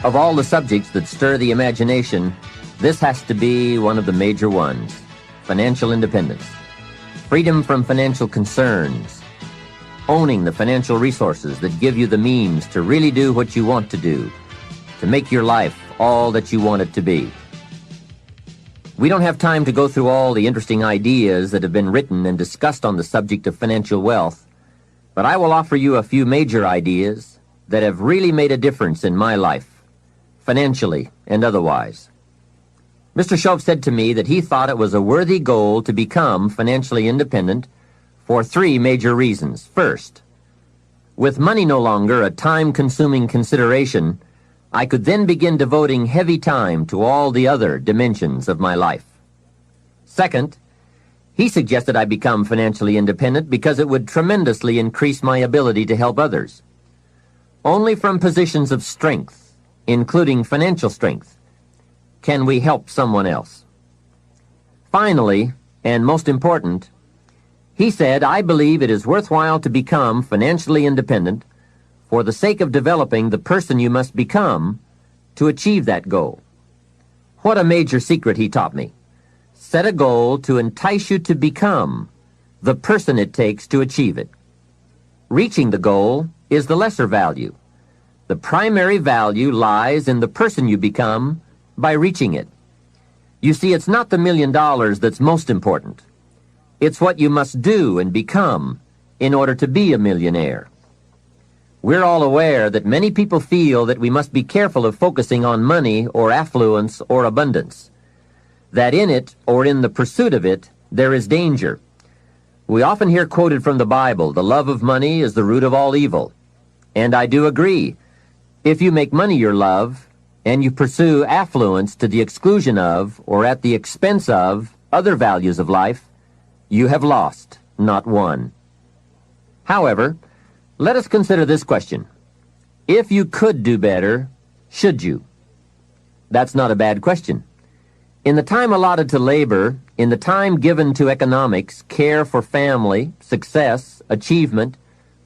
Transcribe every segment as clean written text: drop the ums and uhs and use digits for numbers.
Of all the subjects that stir the imagination, this has to be one of the major ones: financial independence, freedom from financial concerns, owning the financial resources that give you the means to really do what you want to do, to make your life all that you want it to be. We don't have time to go through all the interesting ideas that have been written and discussed on the subject of financial wealth, but I will offer you a few major ideas that have really made a difference in my life, financially and otherwise. Mr. Shove said to me that he thought it was a worthy goal to become financially independent for three major reasons. First, with money no longer a time-consuming consideration, I could then begin devoting heavy time to all the other dimensions of my life. Second, he suggested I become financially independent because it would tremendously increase my ability to help others. Only from positions of strength, including financial strength, can we help someone else. Finally, and most important, he said, I believe it is worthwhile to become financially independent for the sake of developing the person you must become to achieve that goal. What a major secret he taught me. Set a goal to entice you to become the person it takes to achieve it. Reaching the goal is the lesser value. The primary value lies in the person you become by reaching it. You see, it's not the $1 million that's most important. It's what you must do and become in order to be a millionaire. We're all aware that many people feel that we must be careful of focusing on money or affluence or abundance, that in it or in the pursuit of it there is danger. We often hear quoted from the Bible, the love of money is the root of all evil. And I do agree. If you make money your love, and you pursue affluence to the exclusion of or at the expense of other values of life, you have lost, not won. However, let us consider this question. If you could do better, should you? That's not a bad question. In the time allotted to labor, in the time given to economics, care for family, success, achievement,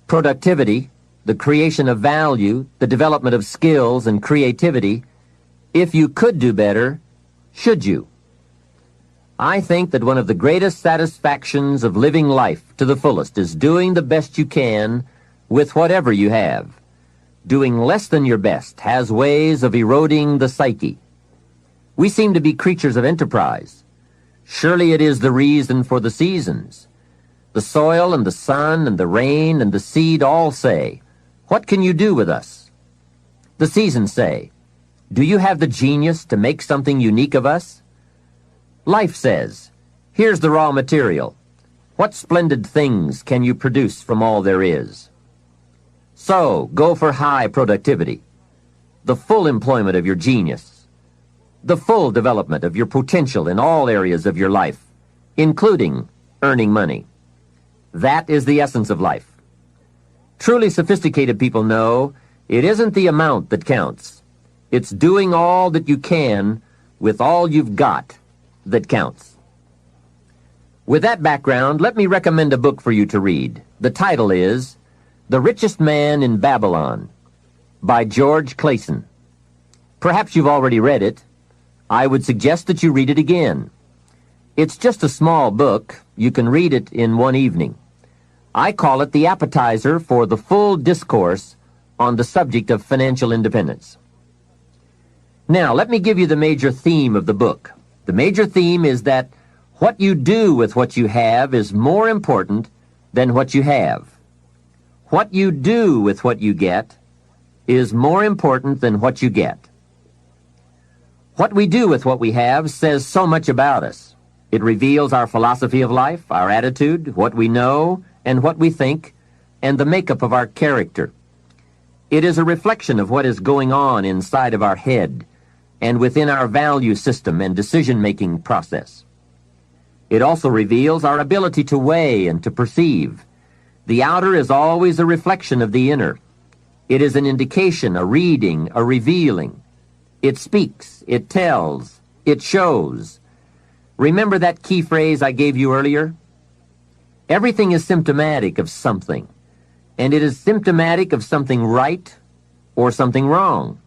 productivity, the creation of value, the development of skills and creativity, if you could do better, should you? I think that one of the greatest satisfactions of living life to the fullest is doing the best you can with whatever you have. Doing less than your best has ways of eroding the psyche. We seem to be creatures of enterprise. Surely it is the reason for the seasons. The soil and the sun and the rain and the seed all say, what can you do with us? The seasons say, do you have the genius to make something unique of us? Life says, here's the raw material. What splendid things can you produce from all there is? So, go for high productivity, the full employment of your genius, the full development of your potential in all areas of your life, including earning money. That is the essence of life. Truly sophisticated people know it isn't the amount that counts. It's doing all that you can with all you've got that counts. With that background, let me recommend a book for you to read. The title is The Richest Man in Babylon by George Clason. Perhaps you've already read it. I would suggest that you read it again. It's just a small book. You can read it in one evening. I call it the appetizer for the full discourse on the subject of financial independence. Now, let me give you the major theme of the book. The major theme is that what you do with what you have is more important than what you have. What you do with what you get is more important than what you get. What we do with what we have says so much about us. It reveals our philosophy of life, our attitude, what we know, and what we think, and the makeup of our character. It is a reflection of what is going on inside of our head and within our value system and decision-making process. It also reveals our ability to weigh and to perceive. The outer is always a reflection of the inner. It is an indication, a reading, a revealing. It speaks, it tells, it shows. Remember that key phrase I gave you earlier? Everything is symptomatic of something, and it is symptomatic of something right or something wrong.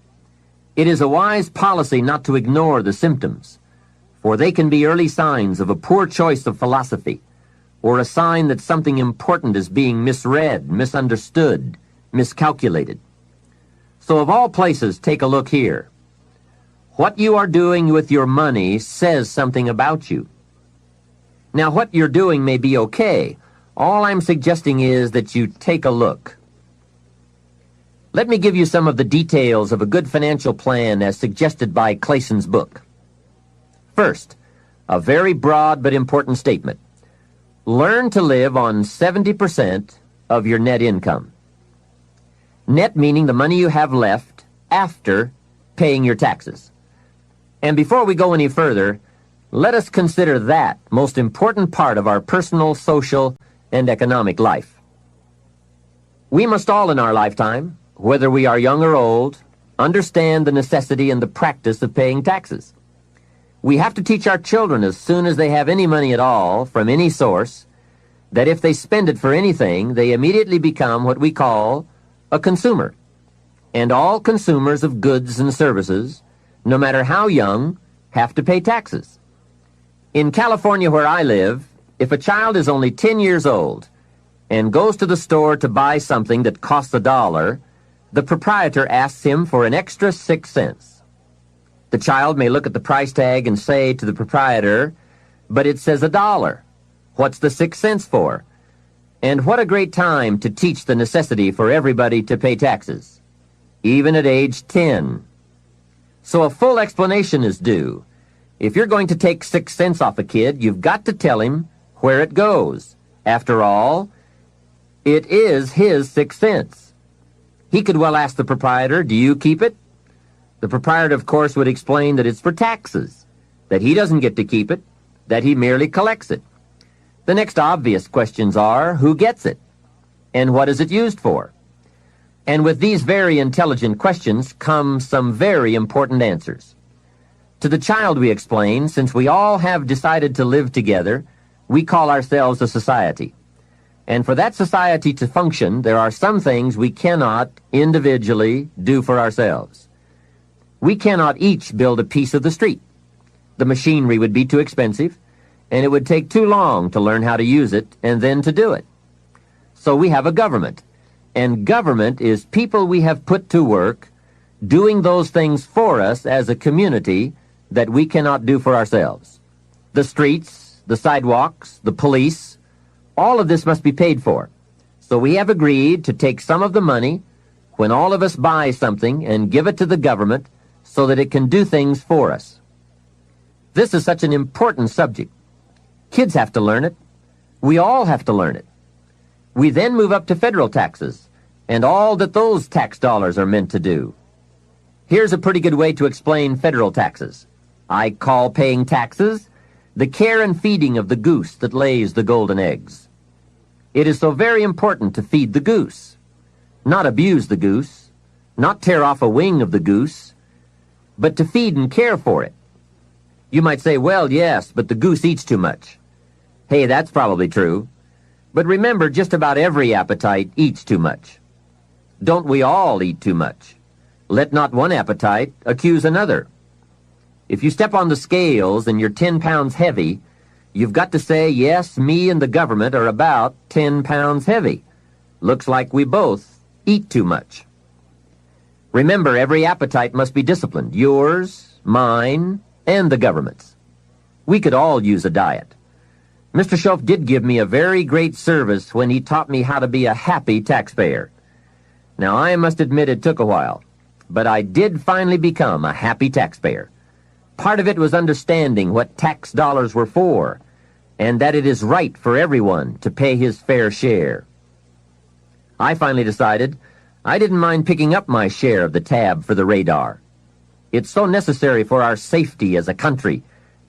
It is a wise policy not to ignore the symptoms, for they can be early signs of a poor choice of philosophy, or a sign that something important is being misread, misunderstood, miscalculated. So of all places, take a look here. What you are doing with your money says something about you. Now, what you're doing may be okay. All I'm suggesting is that you take a look. Let me give you some of the details of a good financial plan as suggested by Clayson's book. First, a very broad but important statement. Learn to live on 70% of your net income. Net meaning the money you have left after paying your taxes. And before we go any further, let us consider that most important part of our personal, social, and economic life. We must all in our lifetime, whether we are young or old, understand the necessity and the practice of paying taxes. We have to teach our children as soon as they have any money at all from any source that if they spend it for anything, they immediately become what we call a consumer. And all consumers of goods and services, no matter how young, have to pay taxes. In California, where I live, if a child is only 10 years old and goes to the store to buy something that costs $1, the proprietor asks him for an extra 6 cents. The child may look at the price tag and say to the proprietor, "But it says $1. What's the 6 cents for?" And what a great time to teach the necessity for everybody to pay taxes, even at age 10. So a full explanation is due. If you're going to take 6 cents off a kid, you've got to tell him where it goes. After all, it is his 6 cents. He could well ask the proprietor, "Do you keep it?" The proprietor, of course, would explain that it's for taxes, that he doesn't get to keep it, that he merely collects it. The next obvious questions are, who gets it? And what is it used for? And with these very intelligent questions come some very important answers. To the child we explain, since we all have decided to live together, we call ourselves a society. And for that society to function, there are some things we cannot individually do for ourselves. We cannot each build a piece of the street. The machinery would be too expensive, and it would take too long to learn how to use it and then to do it. So we have a government, and government is people we have put to work doing those things for us as a community that we cannot do for ourselves. The streets, the sidewalks, the police, all of this must be paid for. So we have agreed to take some of the money when all of us buy something and give it to the government so that it can do things for us. This is such an important subject. Kids have to learn it. We all have to learn it. We then move up to federal taxes and all that those tax dollars are meant to do. Here's a pretty good way to explain federal taxes. I call paying taxes the care and feeding of the goose that lays the golden eggs. It is so very important to feed the goose, not abuse the goose, not tear off a wing of the goose, but to feed and care for it. You might say, well, yes, but the goose eats too much. Hey, that's probably true. But remember, just about every appetite eats too much. Don't we all eat too much? Let not one appetite accuse another. If you step on the scales and you're 10 pounds heavy, you've got to say, yes, me and the government are about 10 pounds heavy. Looks like we both eat too much. Remember, every appetite must be disciplined. Yours, mine, and the government's. We could all use a diet. Mr. Schoaf did give me a very great service when he taught me how to be a happy taxpayer. Now, I must admit it took a while, but I did finally become a happy taxpayer. Part of it was understanding what tax dollars were for, and that it is right for everyone to pay his fair share. I finally decided I didn't mind picking up my share of the tab for the radar. It's so necessary for our safety as a country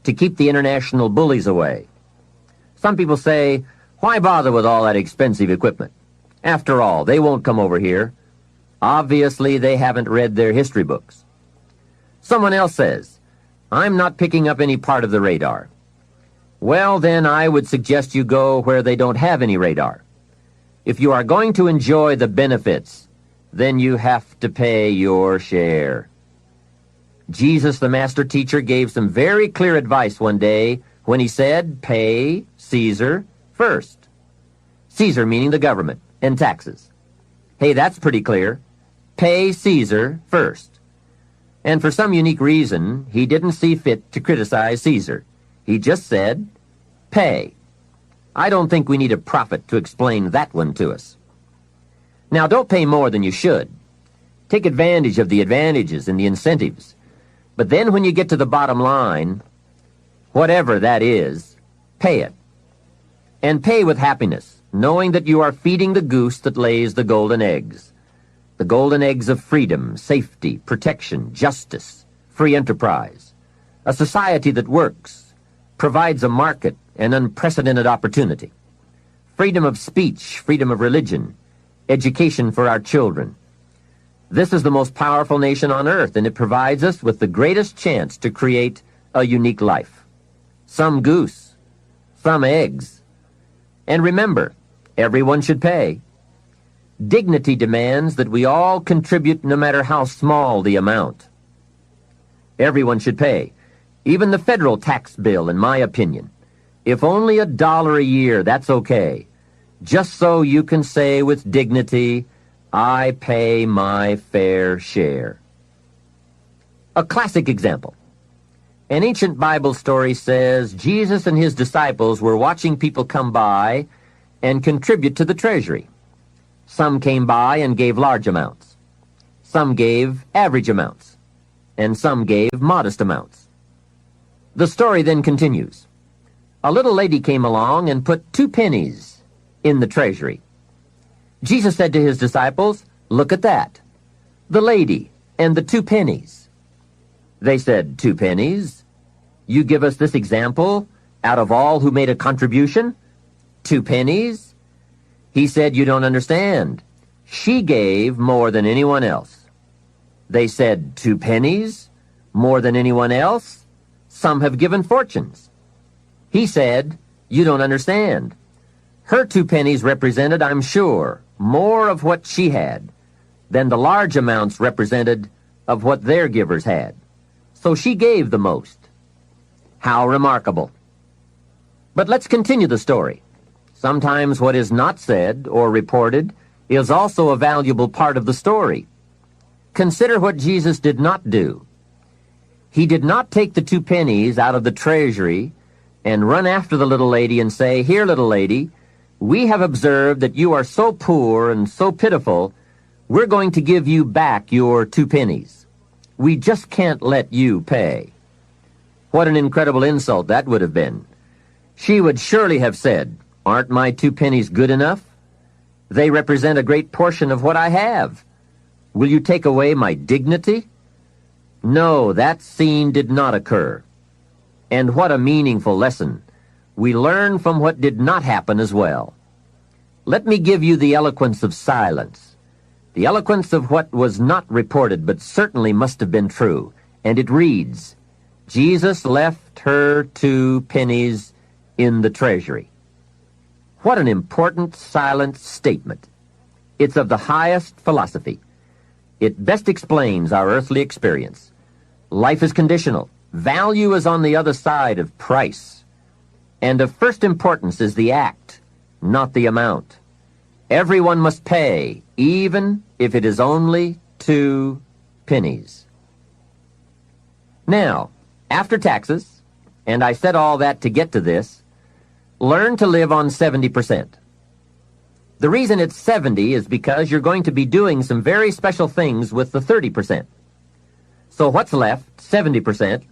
to keep the international bullies away. Some people say, why bother with all that expensive equipment? After all, they won't come over here. Obviously, they haven't read their history books. Someone else says, I'm not picking up any part of the radar. Well, then I would suggest you go where they don't have any radar. If you are going to enjoy the benefits, then you have to pay your share. Jesus, the master teacher, gave some very clear advice one day when he said, pay Caesar first. Caesar meaning the government and taxes. Hey, that's pretty clear. Pay Caesar first. And for some unique reason, he didn't see fit to criticize Caesar. He just said, pay. I don't think we need a prophet to explain that one to us. Now, don't pay more than you should. Take advantage of the advantages and the incentives. But then when you get to the bottom line, whatever that is, pay it. And pay with happiness, knowing that you are feeding the goose that lays the golden eggs. The golden eggs of freedom, safety, protection, justice, free enterprise. A society that works, provides a market and unprecedented opportunity. Freedom of speech, freedom of religion, education for our children. This is the most powerful nation on earth, and it provides us with the greatest chance to create a unique life. Some goose, some eggs. And remember, everyone should pay. Dignity demands that we all contribute no matter how small the amount. Everyone should pay. Even the federal tax bill, in my opinion. If only $1 a year, that's okay. Just so you can say with dignity, I pay my fair share. A classic example. An ancient Bible story says Jesus and his disciples were watching people come by and contribute to the treasury. Some came by and gave large amounts. Some gave average amounts. And some gave modest amounts. The story then continues. A little lady came along and put 2 pennies in the treasury. Jesus said to his disciples, look at that. The lady and the 2 pennies. They said, 2 pennies? You give us this example out of all who made a contribution? 2 pennies? He said, you don't understand. She gave more than anyone else. They said, 2 pennies? More than anyone else? Some have given fortunes. He said, you don't understand. Her 2 pennies represented, I'm sure, more of what she had than the large amounts represented of what their givers had. So she gave the most. How remarkable. But let's continue the story. Sometimes what is not said or reported is also a valuable part of the story. Consider what Jesus did not do. He did not take the 2 pennies out of the treasury and run after the little lady and say, here, little lady, we have observed that you are so poor and so pitiful, we're going to give you back your 2 pennies. We just can't let you pay. What an incredible insult that would have been. She would surely have said, aren't my 2 pennies good enough? They represent a great portion of what I have. Will you take away my dignity? No, that scene did not occur. And what a meaningful lesson. We learn from what did not happen as well. Let me give you the eloquence of silence, the eloquence of what was not reported but certainly must have been true. And it reads, Jesus left her 2 pennies in the treasury. What an important silent statement. It's of the highest philosophy. It best explains our earthly experience. Life is conditional. Value is on the other side of price. And of first importance is the act, not the amount. Everyone must pay, even if it is only 2 pennies. Now, after taxes, and I said all that to get to this, learn to live on 70%. The reason it's 70 is because you're going to be doing some very special things with the 30%. So what's left, 70%,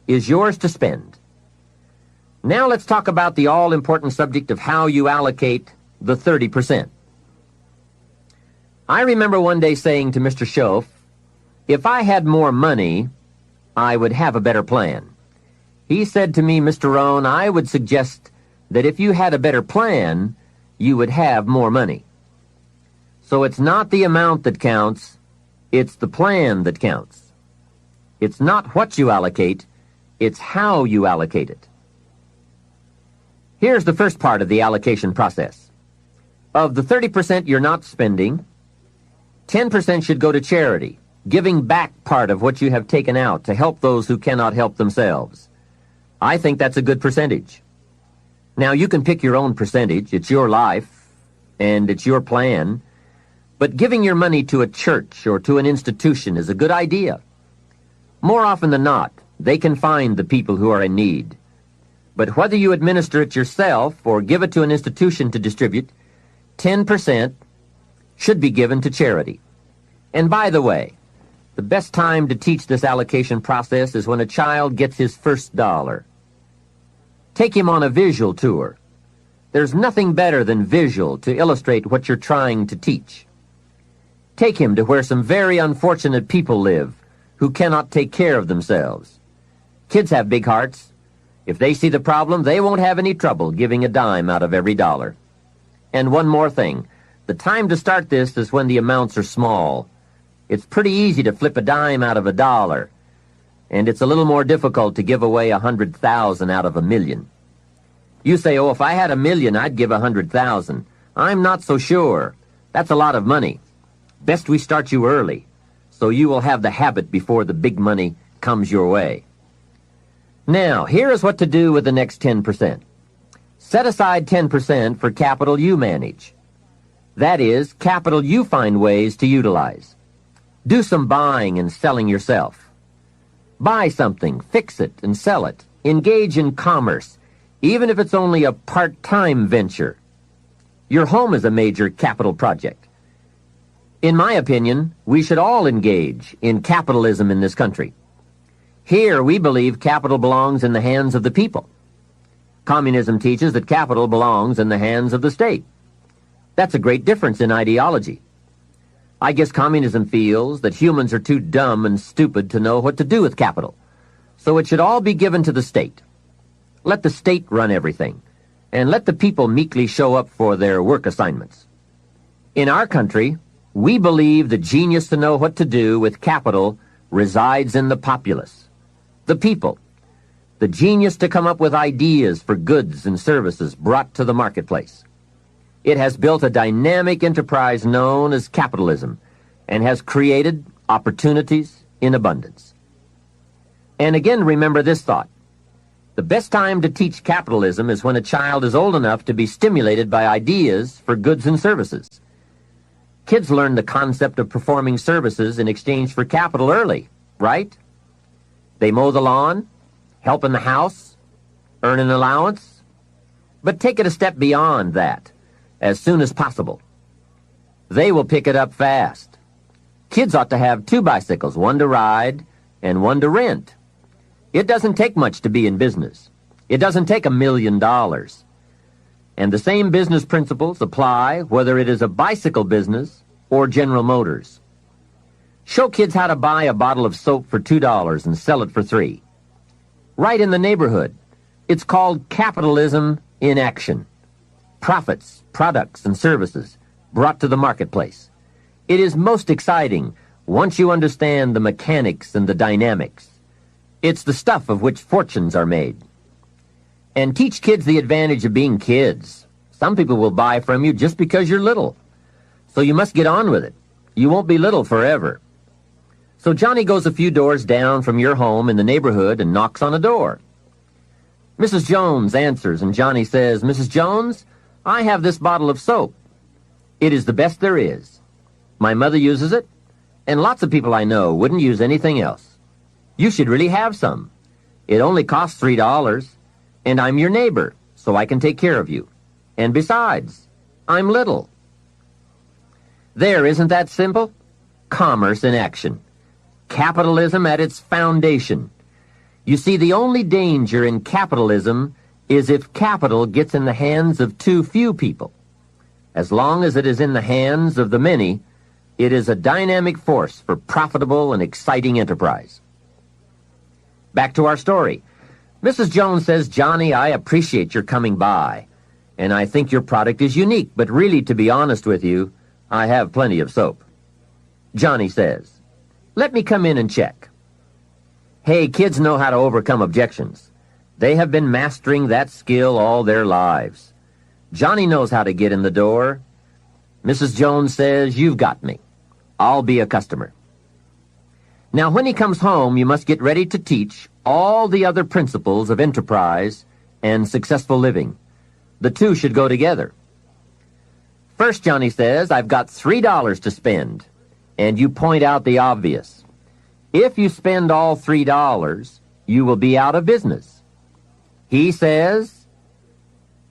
is yours to spend. Now let's talk about the all-important subject of how you allocate the 30%. I remember one day saying to Mr. Schoaf, if I had more money, I would have a better plan. He said to me, Mr. Rohn, I would suggest that if you had a better plan, you would have more money. So it's not the amount that counts, it's the plan that counts. It's not what you allocate, it's how you allocate it. Here's the first part of the allocation process. Of the 30% you're not spending, 10% should go to charity, giving back part of what you have taken out to help those who cannot help themselves. I think that's a good percentage. Now, you can pick your own percentage. It's your life, and it's your plan. But giving your money to a church or to an institution is a good idea. More often than not, they can find the people who are in need. But whether you administer it yourself or give it to an institution to distribute, 10% should be given to charity. And by the way, the best time to teach this allocation process is when a child gets his first dollar. Take him on a visual tour. There's nothing better than visual to illustrate what you're trying to teach. Take him to where some very unfortunate people live who cannot take care of themselves. Kids have big hearts. If they see the problem, they won't have any trouble giving a dime out of every dollar. And one more thing. The time to start this is when the amounts are small. It's pretty easy to flip a dime out of a dollar, and it's a little more difficult to give away 100,000 out of 1,000,000. You say, oh, if I had 1,000,000, I'd give 100,000. I'm not so sure. That's a lot of money. Best we start you early, so you will have the habit before the big money comes your way. Now, here is what to do with the next 10%. Set aside 10% for capital you manage. That is, capital you find ways to utilize. Do some buying and selling yourself. Buy something, fix it, and sell it. Engage in commerce, even if it's only a part-time venture. Your home is a major capital project. In my opinion, we should all engage in capitalism in this country. Here, we believe capital belongs in the hands of the people. Communism teaches that capital belongs in the hands of the state. That's a great difference in ideology. I guess communism feels that humans are too dumb and stupid to know what to do with capital, so it should all be given to the state. Let the state run everything, and let the people meekly show up for their work assignments. In our country, we believe the genius to know what to do with capital resides in the populace, the people, the genius to come up with ideas for goods and services brought to the marketplace. It has built a dynamic enterprise known as capitalism and has created opportunities in abundance. And again, remember this thought. The best time to teach capitalism is when a child is old enough to be stimulated by ideas for goods and services. Kids learn the concept of performing services in exchange for capital early, right? They mow the lawn, help in the house, earn an allowance. But take it a step beyond that, as soon as possible. They will pick it up fast. Kids ought to have 2 bicycles, one to ride and one to rent. It doesn't take much to be in business. It doesn't take $1 million. And the same business principles apply whether it is a bicycle business or General Motors. Show kids how to buy a bottle of soap for $2 and sell it for $3. Right in the neighborhood. It's called capitalism in action. Profits, products, and services brought to the marketplace. It is most exciting once you understand the mechanics and the dynamics. It's the stuff of which fortunes are made. And teach kids the advantage of being kids. Some people will buy from you just because you're little. So you must get on with it. You won't be little forever. So Johnny goes a few doors down from your home in the neighborhood and knocks on a door. Mrs. Jones answers, and Johnny says, Mrs. Jones, I have this bottle of soap. It is the best there is. My mother uses it, and lots of people I know wouldn't use anything else. You should really have some. It only costs $3, and I'm your neighbor, so I can take care of you. And besides, I'm little. There, isn't that simple? Commerce in action. Capitalism at its foundation. You see, the only danger in capitalism is if capital gets in the hands of too few people. As long as it is in the hands of the many, it is a dynamic force for profitable and exciting enterprise. Back to our story. Mrs. Jones says, Johnny, I appreciate your coming by, and I think your product is unique, but really, to be honest with you, I have plenty of soap. Johnny says, let me come in and check. Hey, kids know how to overcome objections. They have been mastering that skill all their lives. Johnny knows how to get in the door. Mrs. Jones says, you've got me. I'll be a customer. Now, when he comes home, you must get ready to teach all the other principles of enterprise and successful living. The two should go together. First, Johnny says, I've got $3 to spend, and you point out the obvious. If you spend all $3, you will be out of business. He says,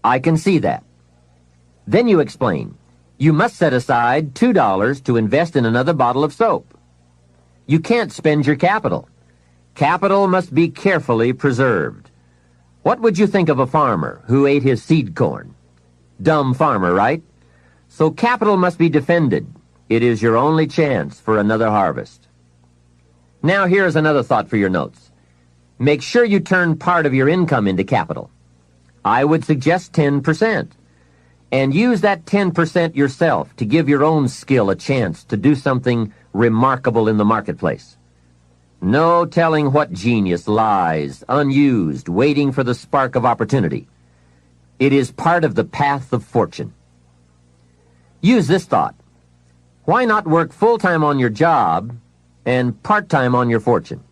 I can see that. Then you explain, you must set aside $2 to invest in another bottle of soap. You can't spend your capital. Capital must be carefully preserved. What would you think of a farmer who ate his seed corn? Dumb farmer, right? So capital must be defended. It is your only chance for another harvest. Now here's another thought for your notes. Make sure you turn part of your income into capital. I would suggest 10%. And use that 10% yourself to give your own skill a chance to do something remarkable in the marketplace. No telling what genius lies, unused, waiting for the spark of opportunity. It is part of the path of fortune. Use this thought. Why not work full-time on your job and part-time on your fortune?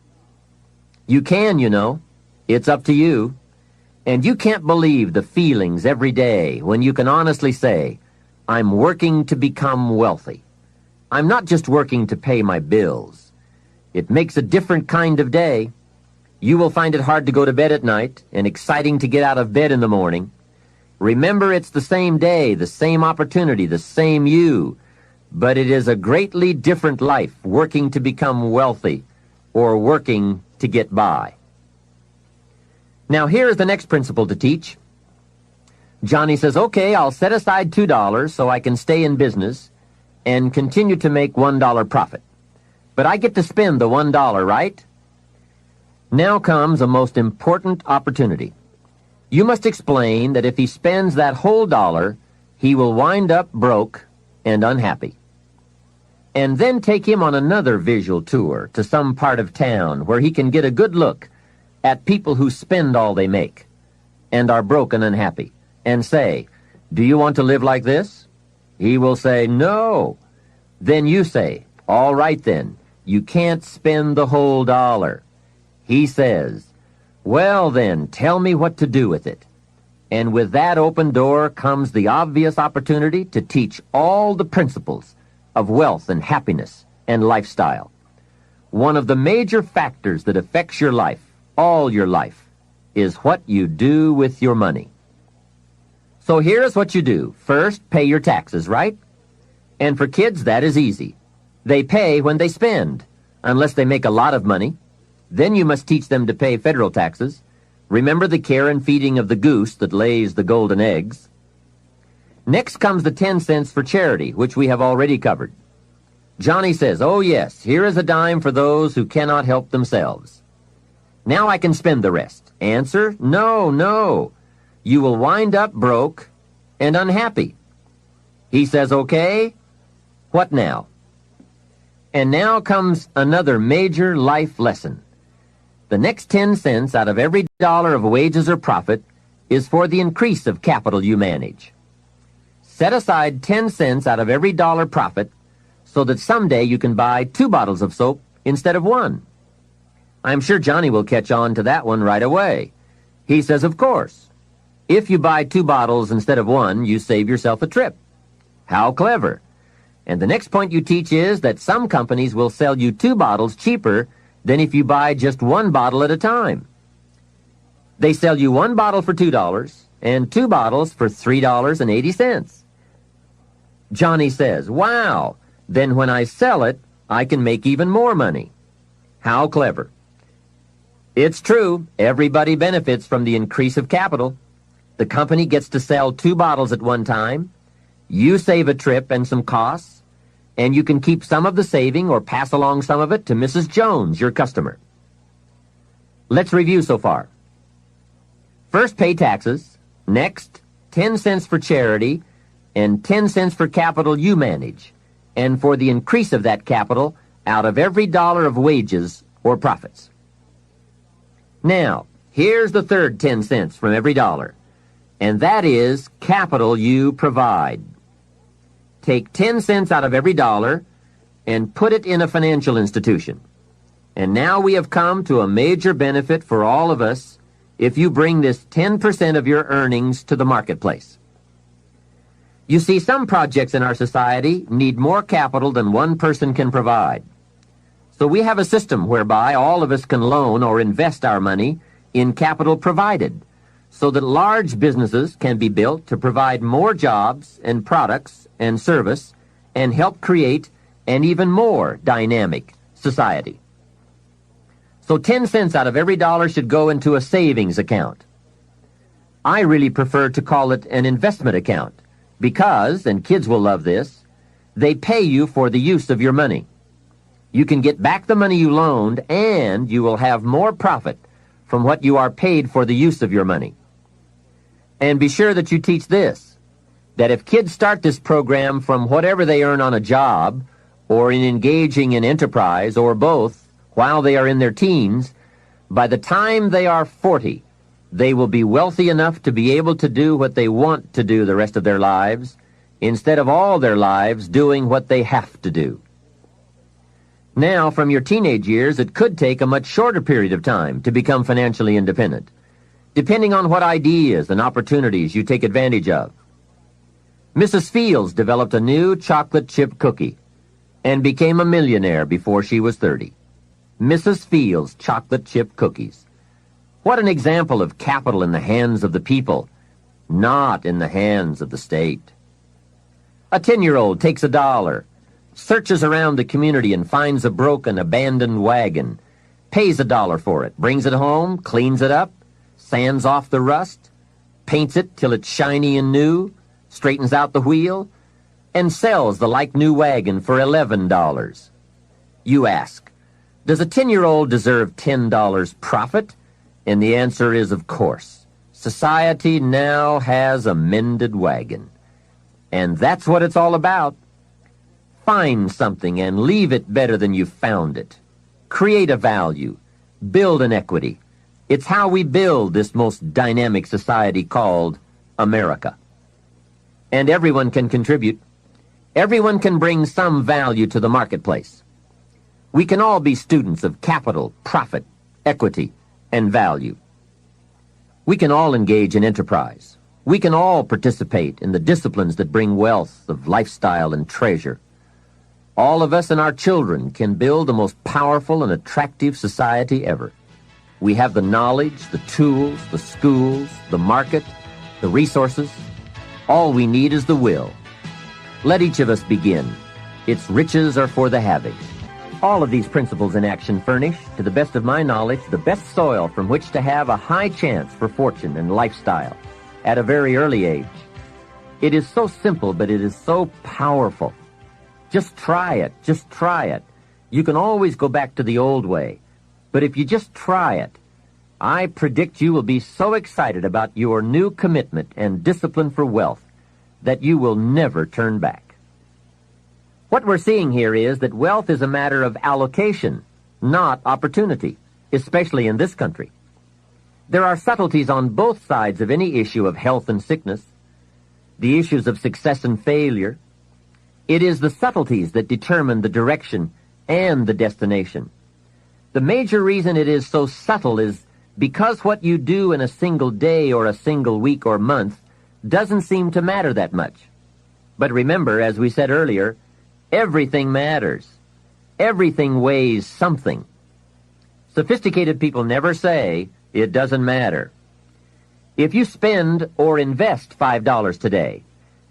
You can, you know. It's up to you. And you can't believe the feelings every day when you can honestly say, I'm working to become wealthy. I'm not just working to pay my bills. It makes a different kind of day. You will find it hard to go to bed at night and exciting to get out of bed in the morning. Remember, it's the same day, the same opportunity, the same you. But it is a greatly different life working to become wealthy or working to get by. Now, here is the next principle to teach. Johnny says, okay, I'll set aside $2 so I can stay in business and continue to make $1 profit. But I get to spend the $1, right? Now comes a most important opportunity. You must explain that if he spends that whole dollar, he will wind up broke and unhappy. And then take him on another visual tour to some part of town where he can get a good look at people who spend all they make and are broke and unhappy, and say, do you want to live like this? He will say, no. Then you say, all right then, you can't spend the whole dollar. He says, well then, tell me what to do with it. And with that open door comes the obvious opportunity to teach all the principles of wealth and happiness and lifestyle. One of the major factors that affects your life, all your life, is what you do with your money. So here's what you do. First, pay your taxes, right? And for kids, that is easy. They pay when they spend, unless they make a lot of money. Then you must teach them to pay federal taxes. Remember the care and feeding of the goose that lays the golden eggs. Next comes the 10 cents for charity, which we have already covered. Johnny says, oh yes, here is a dime for those who cannot help themselves. Now I can spend the rest. Answer, no, no. You will wind up broke and unhappy. He says, okay, what now? And now comes another major life lesson. The next 10 cents out of every dollar of wages or profit is for the increase of capital you manage. Set aside 10 cents out of every dollar profit so that someday you can buy 2 bottles of soap instead of 1. I'm sure Johnny will catch on to that one right away. He says, of course. If you buy 2 bottles instead of 1, you save yourself a trip. How clever. And the next point you teach is that some companies will sell you 2 bottles cheaper than if you buy just 1 bottle at a time. They sell you 1 bottle for $2 and 2 bottles for $3.80. Johnny says, wow, then when I sell it, I can make even more money. How clever. It's true, everybody benefits from the increase of capital. The company gets to sell 2 bottles at one time. You save a trip and some costs, and you can keep some of the saving or pass along some of it to Mrs. Jones, your customer. Let's review so far. First, pay taxes. Next, 10 cents for charity, and 10 cents for capital you manage, and for the increase of that capital out of every dollar of wages or profits. Now, here's the third 10 cents from every dollar, and that is capital you provide. Take 10 cents out of every dollar and put it in a financial institution. And now we have come to a major benefit for all of us if you bring this 10% of your earnings to the marketplace. You see, some projects in our society need more capital than one person can provide. So we have a system whereby all of us can loan or invest our money in capital provided, so that large businesses can be built to provide more jobs and products and service and help create an even more dynamic society. So 10 cents out of every dollar should go into a savings account. I really prefer to call it an investment account because, and kids will love this, they pay you for the use of your money. You can get back the money you loaned, and you will have more profit from what you are paid for the use of your money. And be sure that you teach this, that if kids start this program from whatever they earn on a job or in engaging in enterprise or both while they are in their teens, by the time they are 40, they will be wealthy enough to be able to do what they want to do the rest of their lives, instead of all their lives doing what they have to do. Now, from your teenage years, it could take a much shorter period of time to become financially independent, depending on what ideas and opportunities you take advantage of. Mrs. Fields developed a new chocolate chip cookie and became a millionaire before she was 30. Mrs. Fields chocolate chip cookies. What an example of capital in the hands of the people, not in the hands of the state. A 10-year-old takes $1, searches around the community and finds a broken, abandoned wagon, pays $1 for it, brings it home, cleans it up, sands off the rust, paints it till it's shiny and new, straightens out the wheel, and sells the like-new wagon for $11. You ask, does a 10-year-old deserve $10 profit? And the answer is, of course. Society now has a mended wagon. And that's what it's all about. Find something and leave it better than you found it. Create a value. Build an equity. It's how we build this most dynamic society called America. And everyone can contribute. Everyone can bring some value to the marketplace. We can all be students of capital, profit, equity, and value. We can all engage in enterprise. We can all participate in the disciplines that bring wealth of lifestyle and treasure. All of us and our children can build the most powerful and attractive society ever. We have the knowledge, the tools, the schools, the market, the resources. All we need is the will. Let each of us begin. Its riches are for the having. All of these principles in action furnish, to the best of my knowledge, the best soil from which to have a high chance for fortune and lifestyle at a very early age. It is so simple, but it is so powerful. Just try it. Just try it. You can always go back to the old way. But if you just try it, I predict you will be so excited about your new commitment and discipline for wealth that you will never turn back. What we're seeing here is that wealth is a matter of allocation, not opportunity, especially in this country. There are subtleties on both sides of any issue of health and sickness, the issues of success and failure. It is the subtleties that determine the direction and the destination. The major reason it is so subtle is because what you do in a single day or a single week or month doesn't seem to matter that much. But remember, as we said earlier, everything matters. Everything weighs something. Sophisticated people never say, it doesn't matter. If you spend or invest $5 today,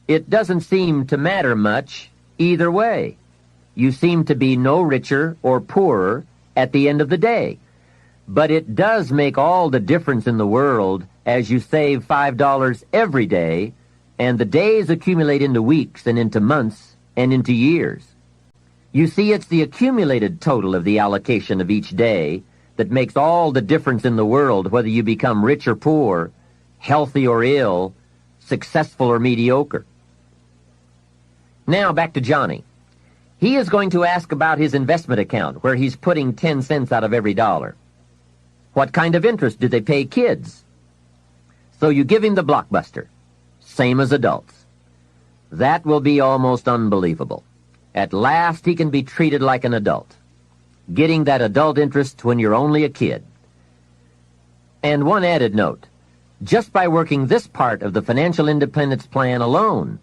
it doesn't seem to matter much either way. You seem to be no richer or poorer at the end of the day. But it does make all the difference in the world as you save $5 every day, and the days accumulate into weeks and into months and into years. You see, it's the accumulated total of the allocation of each day that makes all the difference in the world, whether you become rich or poor, healthy or ill, successful or mediocre. Now back to Johnny. He is going to ask about his investment account, where he's putting 10 cents out of every dollar. What kind of interest do they pay kids? So you give him the blockbuster, same as adults. That will be almost unbelievable. At last he can be treated like an adult. getting that adult interest when you're only a kid. And one added note, just by working this part of the financial independence plan alone,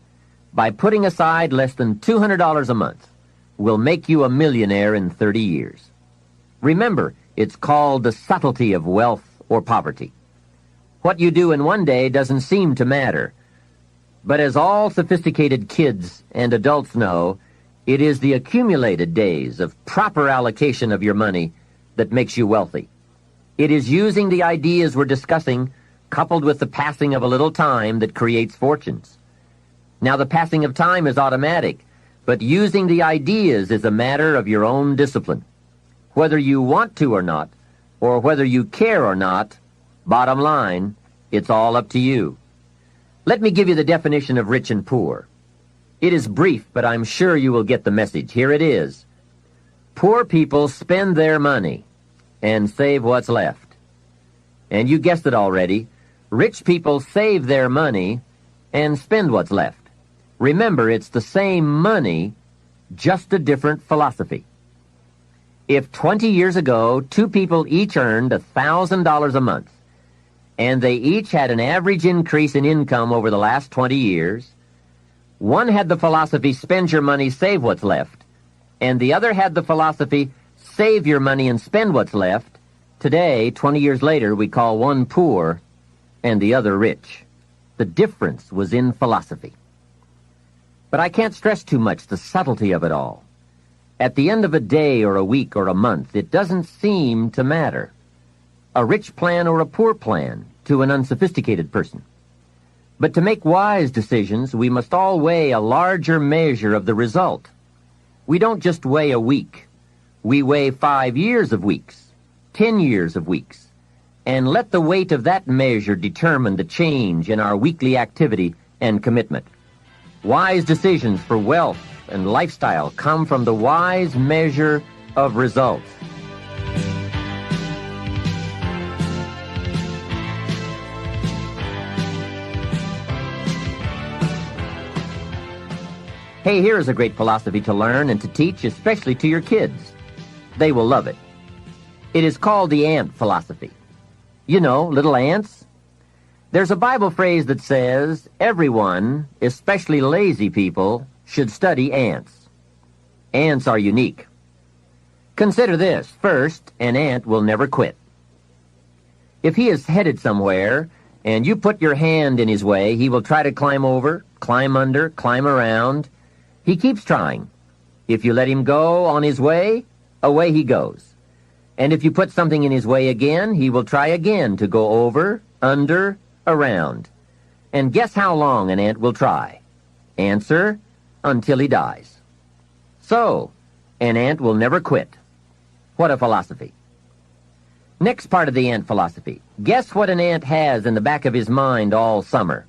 by putting aside less than $200 a month, will make you a millionaire in 30 years. Remember, it's called the subtlety of wealth or poverty. What you do in one day doesn't seem to matter. But as all sophisticated kids and adults know, it is the accumulated days of proper allocation of your money that makes you wealthy. It is using the ideas we're discussing, coupled with the passing of a little time, that creates fortunes. Now, the passing of time is automatic, but using the ideas is a matter of your own discipline. Whether you want to or not, or whether you care or not, bottom line, it's all up to you. Let me give you the definition of rich and poor. It is brief, but I'm sure you will get the message. Here it is. Poor people spend their money and save what's left. And you guessed it already. Rich people save their money and spend what's left. Remember, it's the same money, just a different philosophy. If 20 years ago, two people each earned $1,000 a month, and they each had an average increase in income over the last 20 years, one had the philosophy, spend your money, save what's left, and the other had the philosophy, save your money and spend what's left. Today, 20 years later, we call one poor and the other rich. The difference was in philosophy. But I can't stress too much the subtlety of it all. At the end of a day or a week or a month, it doesn't seem to matter. A rich plan or a poor plan to an unsophisticated person. But to make wise decisions, we must all weigh a larger measure of the result. We don't just weigh a week. We weigh 5 years of weeks, 10 years of weeks, and let the weight of that measure determine the change in our weekly activity and commitment. Wise decisions for wealth and lifestyle come from the wise measure of results. Hey, here is a great philosophy to learn and to teach, especially to your kids. They will love it. It is called the ant philosophy. You know, little ants. There's a Bible phrase that says, everyone, especially lazy people, should study ants. Ants are unique. Consider this. First, an ant will never quit. If he is headed somewhere, and you put your hand in his way, he will try to climb over, climb under, climb around. He keeps trying. If you let him go on his way, away he goes. And if you put something in his way again, he will try again to go over, under, around. And guess how long an ant will try? Answer, until he dies. So, an ant will never quit. What a philosophy. Next part of the ant philosophy. Guess what an ant has in the back of his mind all summer?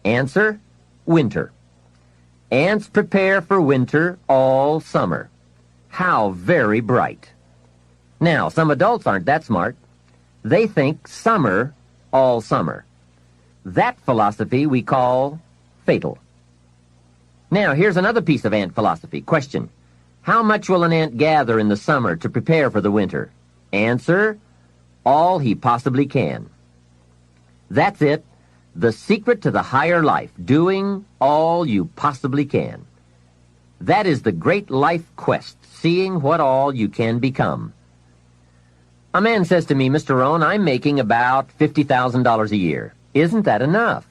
Answer, winter. Ants prepare for winter all summer. How very bright. Now, some adults aren't that smart. They think summer all summer. That philosophy we call fatal. Now, here's another piece of ant philosophy. Question. How much will an ant gather in the summer to prepare for the winter? Answer, all he possibly can. That's it. The secret to the higher life, doing all you possibly can. That is the great life quest, seeing what all you can become. A man says to me, Mr. Rohn, I'm making about $50,000 a year. Isn't that enough?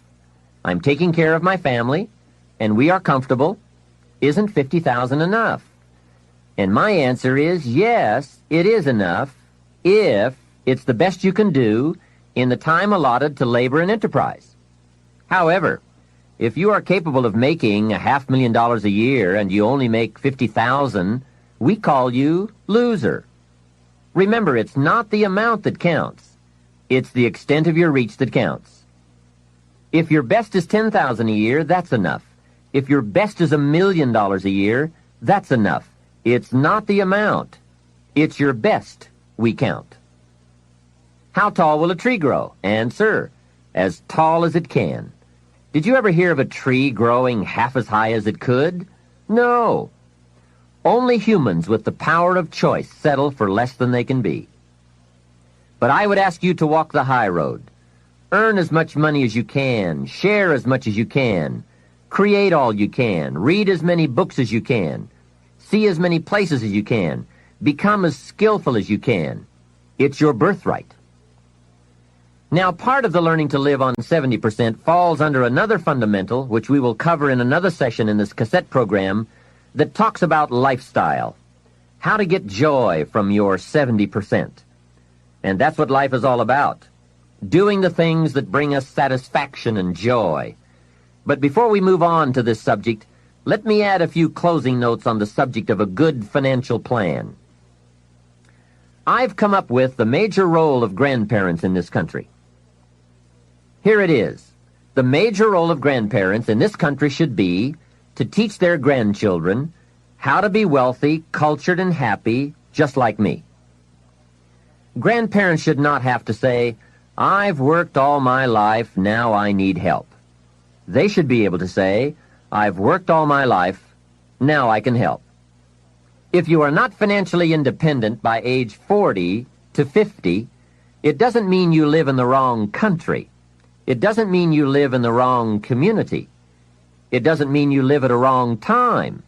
I'm taking care of my family, and we are comfortable. Isn't $50,000 enough? And my answer is, yes, it is enough, if it's the best you can do in the time allotted to labor and enterprise. However, if you are capable of making $500,000 a year and you only make $50,000, we call you loser. Remember, it's not the amount that counts. It's the extent of your reach that counts. If your best is $10,000 a year, that's enough. If your best is $1 million a year, that's enough. It's not the amount. It's your best we count. How tall will a tree grow? Answer, as tall as it can. Did you ever hear of a tree growing half as high as it could? No. Only humans with the power of choice settle for less than they can be. But I would ask you to walk the high road. Earn as much money as you can, share as much as you can, create all you can, read as many books as you can, see as many places as you can, become as skillful as you can. It's your birthright. Now, part of the learning to live on 70% falls under another fundamental, which we will cover in another session in this cassette program, that talks about lifestyle, how to get joy from your 70%. And that's what life is all about, doing the things that bring us satisfaction and joy. But before we move on to this subject, let me add a few closing notes on the subject of a good financial plan. I've come up with the major role of grandparents in this country. Here it is. The major role of grandparents in this country should be to teach their grandchildren how to be wealthy, cultured, and happy, just like me. Grandparents should not have to say, "I've worked all my life, now I need help." They should be able to say, "I've worked all my life, now I can help." If you are not financially independent by age 40 to 50, it doesn't mean you live in the wrong country. It doesn't mean you live in the wrong community. It doesn't mean you live at a wrong time.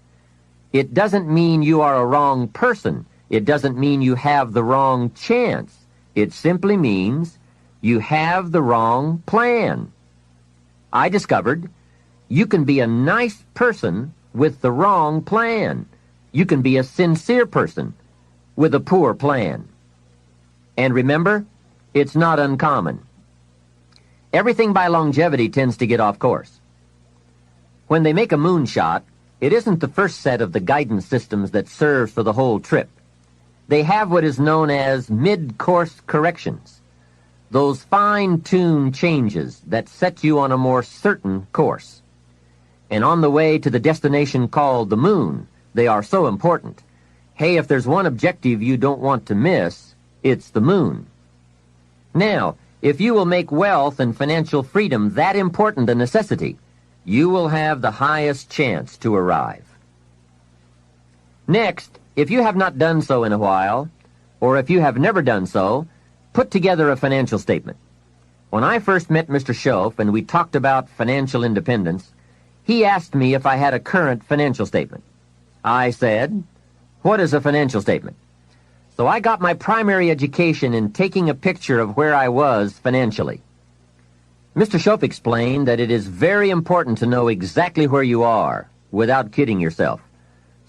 It doesn't mean you are a wrong person. It doesn't mean you have the wrong chance. It simply means you have the wrong plan. I discovered you can be a nice person with the wrong plan. You can be a sincere person with a poor plan. And remember, it's not uncommon. Everything by longevity tends to get off course. When they make a moonshot, it isn't the first set of the guidance systems that serves for the whole trip. They have what is known as mid-course corrections, those fine-tuned changes that set you on a more certain course. And on the way to the destination called the moon, they are so important. Hey, if there's one objective you don't want to miss, it's the moon. Now, if you will make wealth and financial freedom that important a necessity, you will have the highest chance to arrive. Next, if you have not done so in a while, or if you have never done so, put together a financial statement. When I first met Mr. Schoaf and we talked about financial independence, he asked me if I had a current financial statement. I said, "What is a financial statement?" So I got my primary education in taking a picture of where I was financially. Mr. Schoaf explained that it is very important to know exactly where you are without kidding yourself,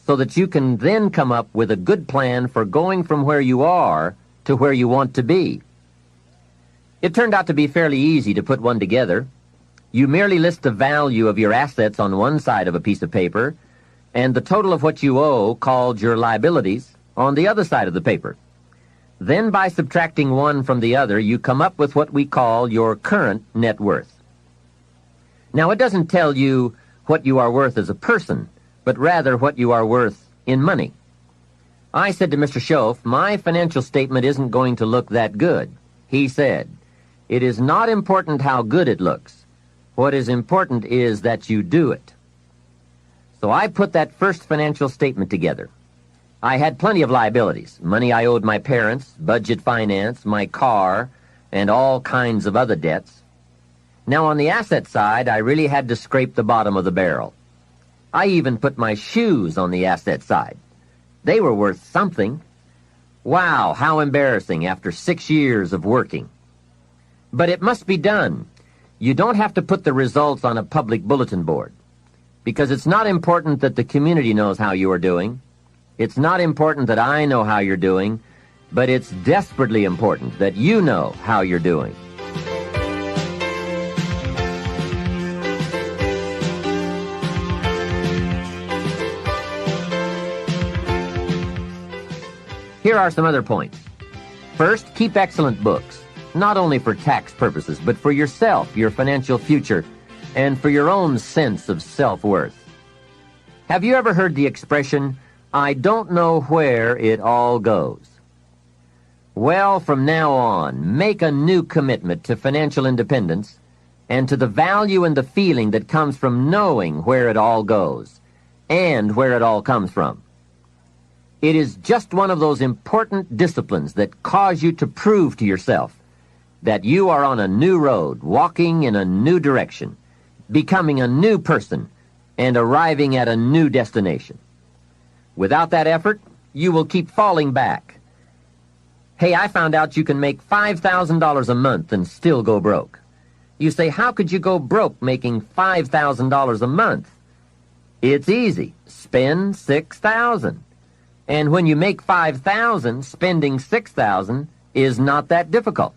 so that you can then come up with a good plan for going from where you are to where you want to be. It turned out to be fairly easy to put one together. You merely list the value of your assets on one side of a piece of paper and the total of what you owe, called your liabilities, on the other side of the paper. Then by subtracting one from the other, you come up with what we call your current net worth. Now, it doesn't tell you what you are worth as a person, but rather what you are worth in money. I said to Mr. Schoaf, "My financial statement isn't going to look that good." He said, "It is not important how good it looks. What is important is that you do it." So I put that first financial statement together. I had plenty of liabilities, money I owed my parents, budget finance, my car, and all kinds of other debts. Now on the asset side, I really had to scrape the bottom of the barrel. I even put my shoes on the asset side. They were worth something. Wow, how embarrassing after 6 years of working. But it must be done. You don't have to put the results on a public bulletin board, because it's not important that the community knows how you are doing. It's not important that I know how you're doing, but it's desperately important that you know how you're doing. Here are some other points. First, keep excellent books, not only for tax purposes, but for yourself, your financial future, and for your own sense of self-worth. Have you ever heard the expression, "I don't know where it all goes"? Well, from now on, make a new commitment to financial independence and to the value and the feeling that comes from knowing where it all goes and where it all comes from. It is just one of those important disciplines that cause you to prove to yourself that you are on a new road, walking in a new direction, becoming a new person, and arriving at a new destination. Without that effort, you will keep falling back. Hey, I found out you can make $5,000 a month and still go broke. You say, how could you go broke making $5,000 a month? It's easy. Spend $6,000. And when you make $5,000, spending $6,000 is not that difficult.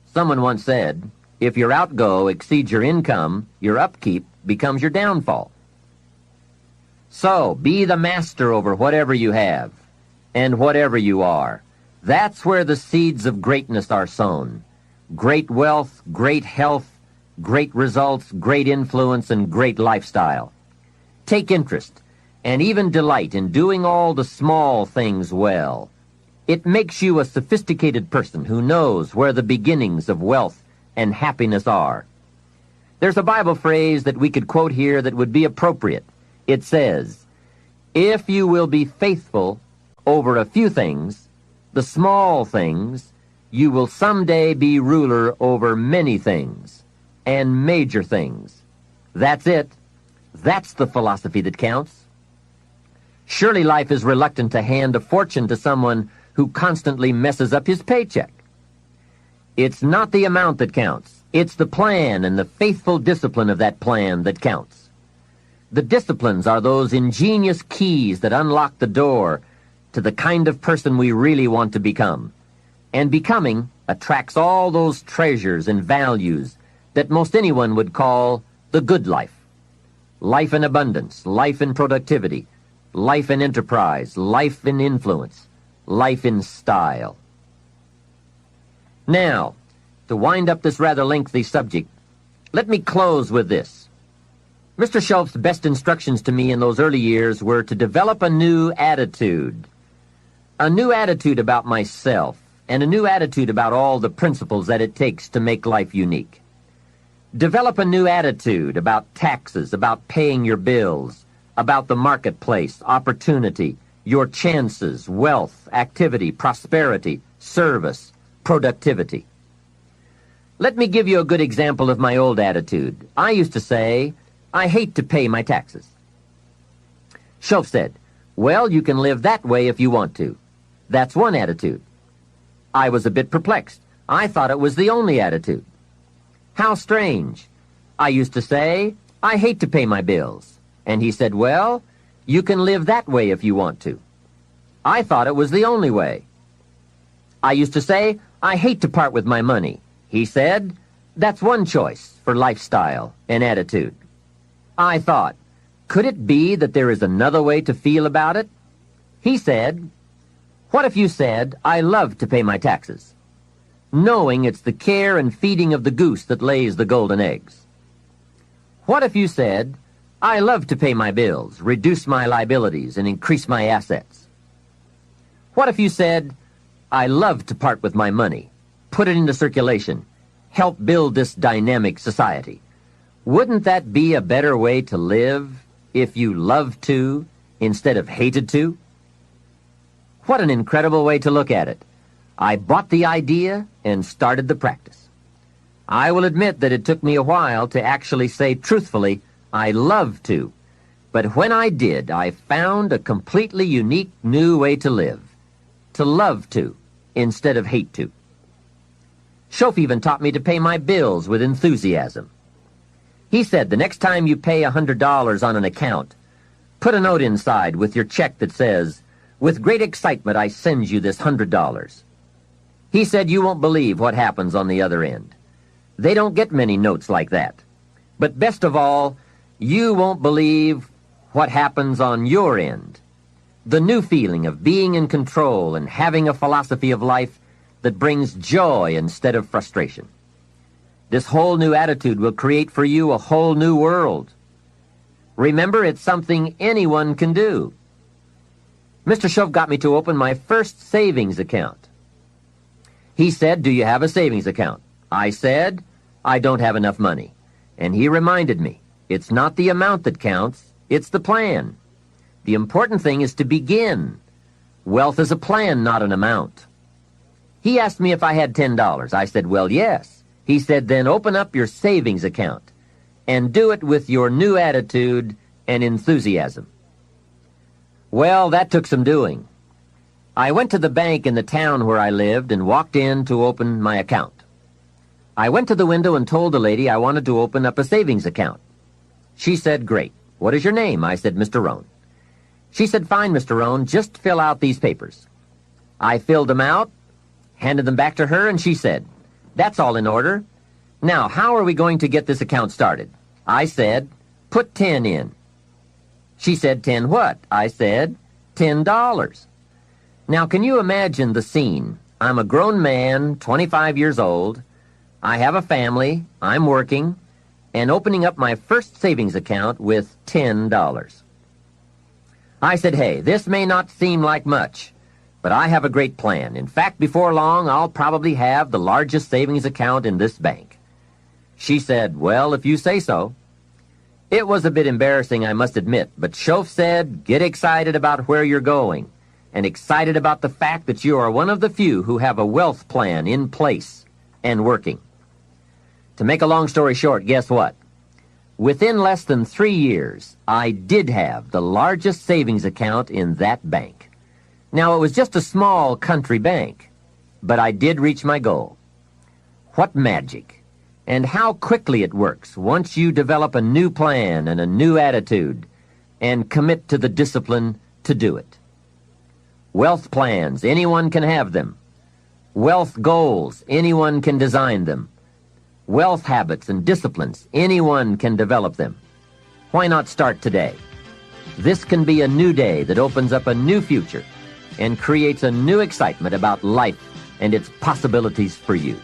Someone once said, if your outgo exceeds your income, your upkeep becomes your downfall. So, be the master over whatever you have and whatever you are. That's where the seeds of greatness are sown. Great wealth, great health, great results, great influence, and great lifestyle. Take interest and even delight in doing all the small things well. It makes you a sophisticated person who knows where the beginnings of wealth and happiness are. There's a Bible phrase that we could quote here that would be appropriate. It says, if you will be faithful over a few things, the small things, you will someday be ruler over many things and major things. That's it. That's the philosophy that counts. Surely life is reluctant to hand a fortune to someone who constantly messes up his paycheck. It's not the amount that counts. It's the plan and the faithful discipline of that plan that counts. The disciplines are those ingenious keys that unlock the door to the kind of person we really want to become. And becoming attracts all those treasures and values that most anyone would call the good life. Life in abundance, life in productivity, life in enterprise, life in influence, life in style. Now, to wind up this rather lengthy subject, let me close with this. Mr. Schultz's best instructions to me in those early years were to develop a new attitude about myself, and a new attitude about all the principles that it takes to make life unique. Develop a new attitude about taxes, about paying your bills, about the marketplace, opportunity, your chances, wealth, activity, prosperity, service, productivity. Let me give you a good example of my old attitude. I used to say, I hate to pay my taxes. Schultz said, well, you can live that way if you want to. That's one attitude. I was a bit perplexed. I thought it was the only attitude. How strange. I used to say, I hate to pay my bills. And he said, well, you can live that way if you want to. I thought it was the only way. I used to say, I hate to part with my money. He said, that's one choice for lifestyle and attitude. I thought, could it be that there is another way to feel about it? He said, what if you said, I love to pay my taxes, knowing it's the care and feeding of the goose that lays the golden eggs? What if you said, I love to pay my bills, reduce my liabilities, and increase my assets? What if you said, I love to part with my money, put it into circulation, help build this dynamic society? Wouldn't that be a better way to live if you loved to instead of hated to? What an incredible way to look at it. I bought the idea and started the practice. I will admit that it took me a while to actually say truthfully, I love to. But when I did, I found a completely unique new way to live. To love to instead of hate to. Schof even taught me to pay my bills with enthusiasm. He said the next time you pay $100 on an account, put a note inside with your check that says, with great excitement I send you this $100. He said you won't believe what happens on the other end. They don't get many notes like that. But best of all, you won't believe what happens on your end. The new feeling of being in control and having a philosophy of life that brings joy instead of frustration. This whole new attitude will create for you a whole new world. Remember, it's something anyone can do. Mr. Schof got me to open my first savings account. He said, do you have a savings account? I said, I don't have enough money. And he reminded me, it's not the amount that counts, it's the plan. The important thing is to begin, Wealth is a plan, not an amount. He asked me if I had $10. I said, well, yes. He said, then open up your savings account and do it with your new attitude and enthusiasm. Well, that took some doing. I went to the bank in the town where I lived and walked in to open my account. I went to the window and told the lady I wanted to open up a savings account. She said, great. What is your name? I said, Mr. Rohn. She said, fine, Mr. Rohn, just fill out these papers. I filled them out, handed them back to her, and she said, that's all in order. Now, how are we going to get this account started? I said, put 10 in. She said, 10 what? I said, $10. Now, can you imagine the scene? I'm a grown man, 25 years old. I have a family, I'm working, and opening up my first savings account with $10. I said, hey, this may not seem like much, but I have a great plan. In fact, before long, I'll probably have the largest savings account in this bank. She said, well, if you say so. It was a bit embarrassing, I must admit, but Shoaff said, get excited about where you're going, and excited about the fact that you are one of the few who have a wealth plan in place and working. To make a long story short, guess what? Within less than 3 years, I did have the largest savings account in that bank. Now, it was just a small country bank, but I did reach my goal. What magic! And how quickly it works once you develop a new plan and a new attitude and commit to the discipline to do it. Wealth plans, anyone can have them. Wealth goals, anyone can design them. Wealth habits and disciplines, anyone can develop them. Why not start today? This can be a new day that opens up a new future and creates a new excitement about life and its possibilities for you.